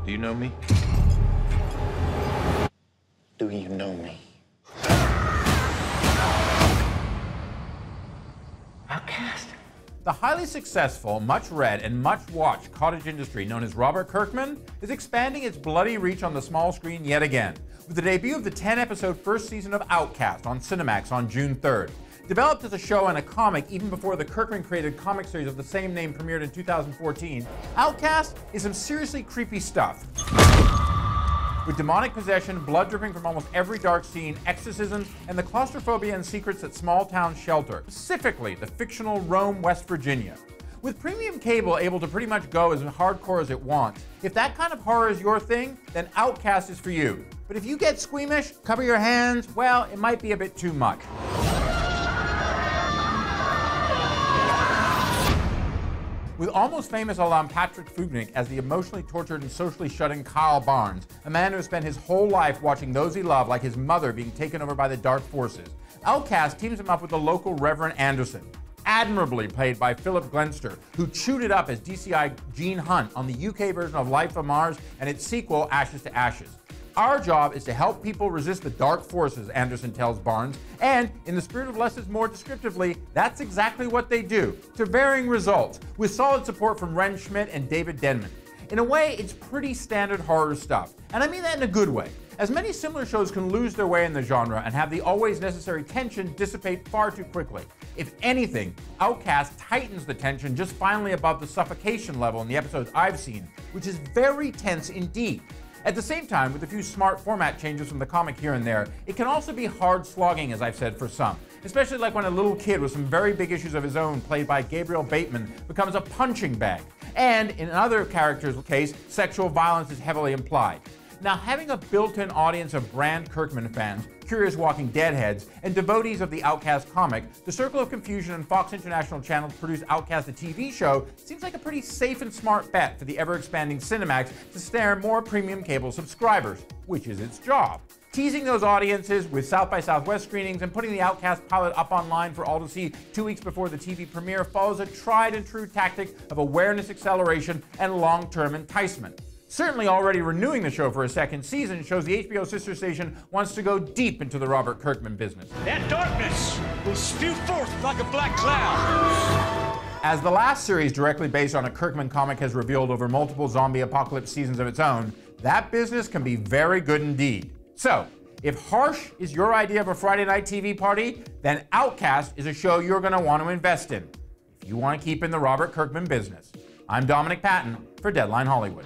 Do you know me? Do you know me? Outcast? The highly successful, much-read and much-watched cottage industry known as Robert Kirkman is expanding its bloody reach on the small screen yet again, with the debut of the 10-episode first season of Outcast on Cinemax on June 3rd. Developed as a show and a comic even before the Kirkman-created comic series of the same name premiered in 2014, Outcast is some seriously creepy stuff. With demonic possession, blood dripping from almost every dark scene, exorcisms, and the claustrophobia and secrets that small towns shelter, specifically the fictional Rome, West Virginia. With premium cable able to pretty much go as hardcore as it wants, if that kind of horror is your thing, then Outcast is for you. But if you get squeamish, cover your hands, well, it might be a bit too much. With almost famous alum Patrick Fugit as the emotionally tortured and socially shut-in Kyle Barnes, a man who has spent his whole life watching those he loved like his mother being taken over by the dark forces, Outcast teams him up with the local Reverend Anderson, admirably played by Philip Glenster, who chewed it up as DCI Gene Hunt on the UK version of Life on Mars and its sequel, Ashes to Ashes. Our job is to help people resist the dark forces, Anderson tells Barnes, and in the spirit of less is more descriptively, that's exactly what they do, to varying results, with solid support from Wrenn, Schmidt, and David Denman. In a way, it's pretty standard horror stuff, and I mean that in a good way, as many similar shows can lose their way in the genre and have the always necessary tension dissipate far too quickly. If anything, Outcast tightens the tension just finally above the suffocation level in the episodes I've seen, which is very tense indeed. At the same time, with a few smart format changes from the comic here and there, it can also be hard slogging, as I've said, for some. Especially like when a little kid with some very big issues of his own, played by Gabriel Bateman, becomes a punching bag. And in another character's case, sexual violence is heavily implied. Now, having a built-in audience of brand Kirkman fans, curious Walking Dead heads, and devotees of the Outcast comic, the Circle of Confusion and Fox International Channel's produced Outcast the TV show seems like a pretty safe and smart bet for the ever-expanding Cinemax to snare more premium cable subscribers, which is its job. Teasing those audiences with South by Southwest screenings and putting the Outcast pilot up online for all to see 2 weeks before the TV premiere follows a tried and true tactic of awareness acceleration and long-term enticement. Certainly already renewing the show for a second season shows the HBO sister station wants to go deep into the Robert Kirkman business. That darkness will spew forth like a black cloud. As the last series directly based on a Kirkman comic has revealed over multiple zombie apocalypse seasons of its own, that business can be very good indeed. So, if harsh is your idea of a Friday night TV party, then Outcast is a show you're going to want to invest in, if you want to keep in the Robert Kirkman business. I'm Dominic Patton for Deadline Hollywood.